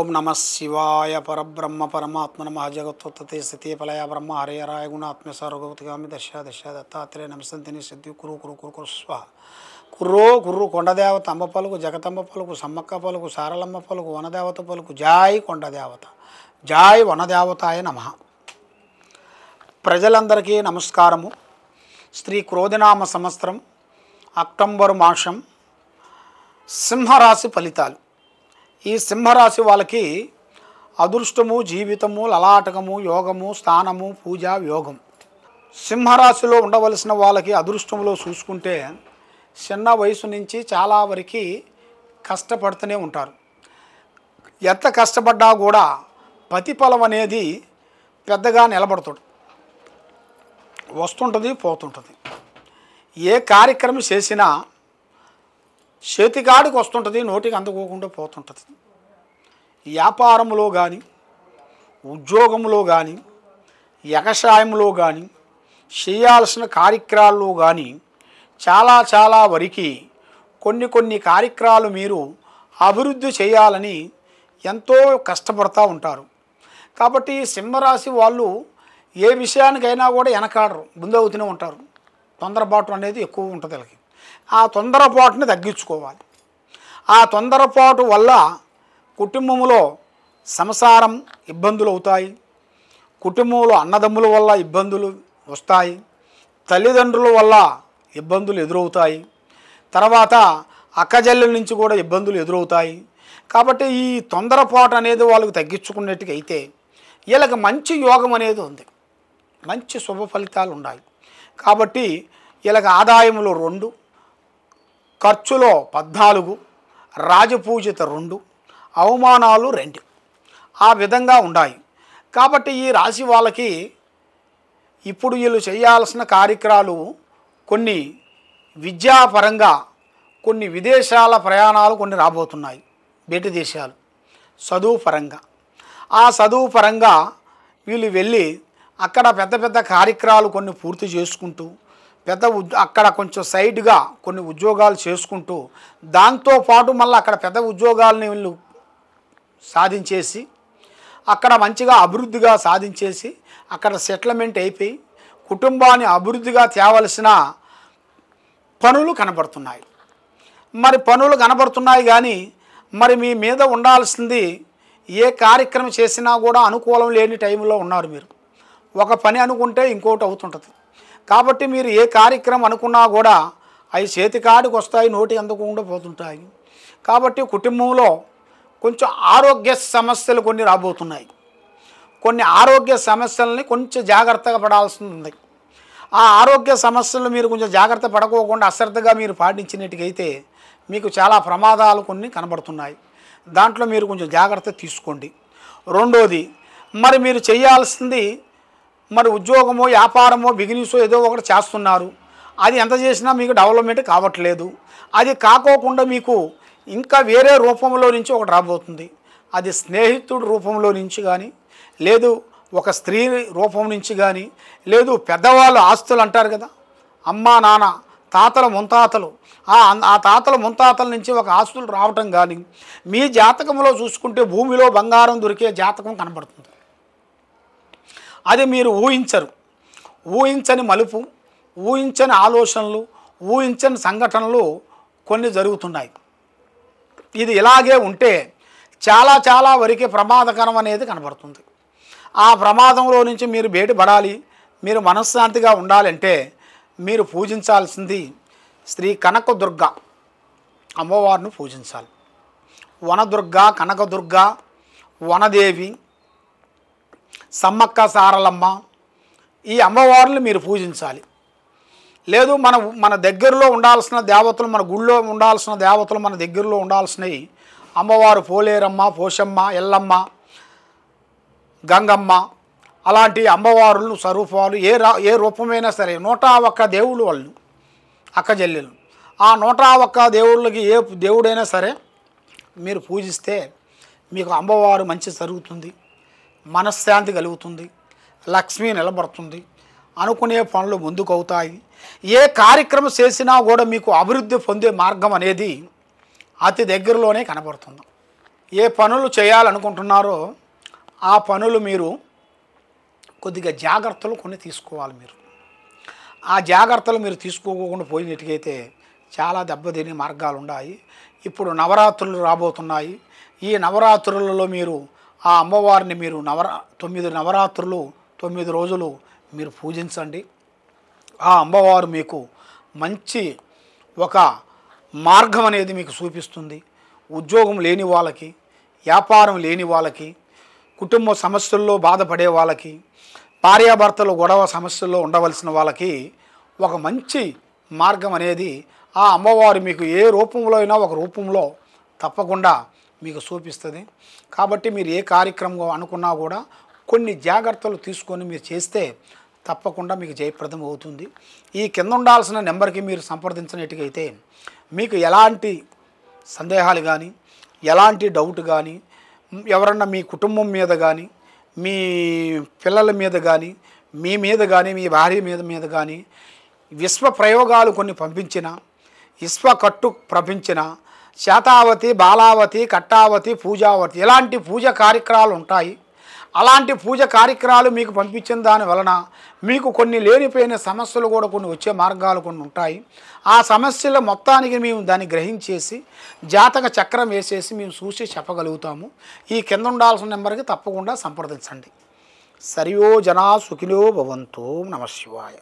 नमः शिवाय परब्रह्म परमात्मा नमः जगत्तोत्पत्ति स्थिति प्रलय ब्रह्म हरिहराय गुणात्म्य सर्वगौतिगामि दश दश दत्तात्रेय नमस्ते सिद्धि कुरु कुरु कुरु कुरु स्वाहा కుర్రో కుర్రు కొండదేవత అమ్మ పలుకు జగతమ్మ పలుకు సమ్మక్క పలుకు సారలమ్మ పలుకు వనదేవత పలుకు జాయ్ కొండదేవత జాయ్ వనదేవతాయ నమః. ప్రజలందరికీ నమస్కారము. శ్రీ క్రోధినామ సంవత్సరం అక్టోబర్ మాసం సింహరాశి ఫలితాలు. ఈ సింహరాశి వాళ్ళకి అదృష్టము, జీవితము, లలాటకము, యోగము, స్థానము, పూజ, యోగం. సింహరాశిలో ఉండవలసిన వాళ్ళకి అదృష్టంలో చూసుకుంటే చిన్న వయసు నుంచి చాలా వరకు కష్టపడుతూనే ఉంటారు. ఎంత కష్టపడ్డా కూడా ప్రతిఫలం అనేది పెద్దగా నిలబడుతుంది, వస్తుంటుంది పోతుంటుంది. ఏ కార్యక్రమం చేసినా చేతికాడికి వస్తుంటుంది, నోటికి అందుకోకుండా పోతుంటుంది. వ్యాపారంలో కానీ, ఉద్యోగంలో కానీ, వ్యవసాయంలో కానీ, చేయాల్సిన కార్యక్రమాల్లో కానీ చాలా వరకు కొన్ని కార్యక్రమాలు మీరు అభివృద్ధి చేయాలని ఎంతో కష్టపడుతూ ఉంటారు. కాబట్టి సింహరాశి వాళ్ళు ఏ విషయానికైనా కూడా వెనకాడరు, ముందవుతూనే ఉంటారు. తొందరపాటు అనేది ఎక్కువ ఉంటుంది వీళ్ళకి. ఆ తొందరపాటుని తగ్గించుకోవాలి. ఆ తొందరపాటు వల్ల కుటుంబంలో సంసారం ఇబ్బందులు అవుతాయి, కుటుంబంలో అన్నదమ్ముల వల్ల ఇబ్బందులు వస్తాయి, తల్లిదండ్రుల వల్ల ఇబ్బందులు ఎదురవుతాయి, తర్వాత అక్కజల్లెల నుంచి కూడా ఇబ్బందులు ఎదురవుతాయి. కాబట్టి ఈ తొందరపాటు అనేది వాళ్ళకి తగ్గించుకున్నట్టుగా అయితే వీళ్ళకి మంచి యోగం అనేది ఉంది, మంచి శుభ ఫలితాలు ఉన్నాయి. కాబట్టి వీళ్ళకి ఆదాయంలో 2, ఖర్చులో 14, రాజపూజిత 2, అవమానాలు 2 ఆ విధంగా ఉన్నాయి. కాబట్టి ఈ రాశి వాళ్ళకి ఇప్పుడు వీళ్ళు చేయాల్సిన కార్యక్రమాలు కొన్ని విద్యాపరంగా, కొన్ని విదేశాల ప్రయాణాలు కొన్ని రాబోతున్నాయి, బయటి దేశాలు. చదువు పరంగా, ఆ చదువు పరంగా వీళ్ళు వెళ్ళి అక్కడ పెద్ద కార్యక్రమాలు కొన్ని పూర్తి చేసుకుంటూ అక్కడ కొంచెం సైడ్గా కొన్ని ఉద్యోగాలు చేసుకుంటూ దాంతోపాటు మళ్ళీ అక్కడ పెద్ద ఉద్యోగాలని వీళ్ళు సాధించేసి అక్కడ మంచిగా అభివృద్ధిగా సాధించేసి అక్కడ సెటిల్మెంట్ అయిపోయి కుటుంబాన్ని అభివృద్ధిగా తేవలసిన పనులు కనబడుతున్నాయి. మరి పనులు కనబడుతున్నాయి కానీ మరి మీ మీద ఉండాల్సింది ఏ కార్యక్రమం చేసినా కూడా అనుకూలం లేని టైంలో ఉన్నారు మీరు. ఒక పని అనుకుంటే ఇంకోటి అవుతుంటుంది. కాబట్టి మీరు ఏ కార్యక్రమం అనుకున్నా కూడా అవి చేతికాడికి వస్తాయి, నోటి అందుకుండా పోతుంటాయి. కాబట్టి కుటుంబంలో కొంచెం ఆరోగ్య సమస్యలు కొన్ని రాబోతున్నాయి. కొన్ని ఆరోగ్య సమస్యలని కొంచెం జాగ్రత్తగా పడాల్సి ఉంది. ఆ ఆరోగ్య సమస్యలు మీరు కొంచెం జాగ్రత్త పడుకోకుండా అశ్రద్ధగా మీరు పాటించినట్టుగైతే మీకు చాలా ప్రమాదాలు కొన్ని కనబడుతున్నాయి. దాంట్లో మీరు కొంచెం జాగ్రత్త తీసుకోండి. రెండోది, మరి మీరు చేయాల్సింది మరి ఉద్యోగమో, వ్యాపారమో, బిజినెస్ ఏదో ఒకటి చేస్తున్నారు. అది ఎంత చేసినా మీకు డెవలప్మెంట్ కావట్లేదు. అది కాకోకుండా మీకు ఇంకా వేరే రూపంలో నుంచి ఒకటి రాబోతుంది. అది స్నేహితుడి రూపంలో నుంచి కానీ, లేదు ఒక స్త్రీ రూపం నుంచి కానీ, లేదు పెద్దవాళ్ళు ఆస్తులు అంటారు కదా, అమ్మ నాన్న తాతల ముంతాతలు, ఆ తాతల ముంతాతల నుంచి ఒక ఆస్తులు రావటం కానీ, మీ జాతకంలో చూసుకుంటే భూమిలో బంగారం దొరికే జాతకం కనబడుతుంది. అది మీరు ఊహించరు. ఊహించని మలుపు, ఊహించని ఆలోచనలు, ఊహించని సంఘటనలు కొన్ని జరుగుతున్నాయి. ఇది ఇలాగే ఉంటే చాలా వరకే ప్రమాదకరం అనేది కనబడుతుంది. ఆ ప్రమాదంలో నుంచి మీరు బయటపడాలి, మీరు మనశ్శాంతిగా ఉండాలంటే మీరు పూజించాల్సింది శ్రీ కనకదుర్గ అమ్మవారిని పూజించాలి. వనదుర్గ, కనకదుర్గ, వనదేవి, సమ్మక్క సారలమ్మ ఈ అమ్మవారిని మీరు పూజించాలి. లేదు మన దగ్గరలో ఉండాల్సిన దేవతలు, మన గుళ్ళో ఉండాల్సిన దేవతలు, మన దగ్గరలో ఉండాల్సినవి అమ్మవారు పోలేరమ్మ, పోషమ్మ, ఎల్లమ్మ, గంగమ్మ అలాంటి అమ్మవారులు స్వరూపాలు ఏ రూపమైనా సరే 101 దేవుళ్ళు వాళ్ళు అక్కజల్లెలు. ఆ 101 దేవుళ్ళకి ఏ దేవుడైనా సరే మీరు పూజిస్తే మీకు అమ్మవారు మంచి జరుగుతుంది, మనశ్శాంతి కలుగుతుంది, లక్ష్మి నిలబడుతుంది, అనుకునే పనులు ముందుకు అవుతాయి. ఏ కార్యక్రమం చేసినా కూడా మీకు అభివృద్ధి పొందే మార్గం అనేది అతి దగ్గరలోనే కనబడుతుంది. ఏ పనులు చేయాలనుకుంటున్నారో ఆ పనులు మీరు కొద్దిగా జాగ్రత్తలు కొన్ని తీసుకోవాలి. మీరు ఆ జాగ్రత్తలు మీరు తీసుకోకుండా పోయినట్టుకైతే చాలా దెబ్బతినే మార్గాలు ఉన్నాయి. ఇప్పుడు నవరాత్రులు రాబోతున్నాయి. ఈ నవరాత్రులలో మీరు ఆ అమ్మవారిని మీరు 9 నవరాత్రులు 9 రోజులు మీరు పూజించండి. ఆ అమ్మవారు మీకు మంచి ఒక మార్గం అనేది మీకు చూపిస్తుంది. ఉద్యోగం లేని వాళ్ళకి, వ్యాపారం లేని వాళ్ళకి, కుటుంబ సమస్యల్లో బాధపడే వాళ్ళకి, భార్యాభర్తలు గొడవ సమస్యల్లో ఉండవలసిన వాళ్ళకి ఒక మంచి మార్గం అనేది ఆ అమ్మవారు మీకు ఏ రూపంలో అయినా ఒక రూపంలో తప్పకుండా మీకు చూపిస్తుంది. కాబట్టి మీరు ఏ కార్యక్రమం అనుకున్నా కూడా కొన్ని జాగ్రత్తలు తీసుకొని మీరు చేస్తే తప్పకుండా మీకు జయప్రదం అవుతుంది. ఈ కింద ఉండాల్సిన నెంబర్కి మీరు సంప్రదించినట్టుగైతే మీకు ఎలాంటి సందేహాలు కానీ, ఎలాంటి డౌట్ కానీ, ఎవరన్నా మీ కుటుంబం మీద కానీ, మీ పిల్లల మీద కానీ, మీ మీద కానీ, మీ భార్య మీద కానీ విశ్వ ప్రయోగాలు కొన్ని పంపించిన, విశ్వ కట్టు ప్రపించిన, శాతావతి, బాలావతి, కట్టావతి, పూజావతి ఇలాంటి పూజ కార్యక్రమాలు ఉంటాయి. అలాంటి పూజ కార్యక్రమాలు మీకు పంపించిన దాని వలన మీకు కొన్ని లేనిపోయిన సమస్యలు కూడా కొన్ని వచ్చే మార్గాలు కొన్ని ఉంటాయి. ఆ సమస్యల మొత్తానికి మేము దాన్ని గ్రహించేసి జాతక చక్రం వేసేసి మేము చూసి చెప్పగలుగుతాము. ఈ కింద ఉండాల్సిన నెంబర్కి తప్పకుండా సంప్రదించండి. సరియో జనా సుఖినో భవంతు. నమః శివాయ.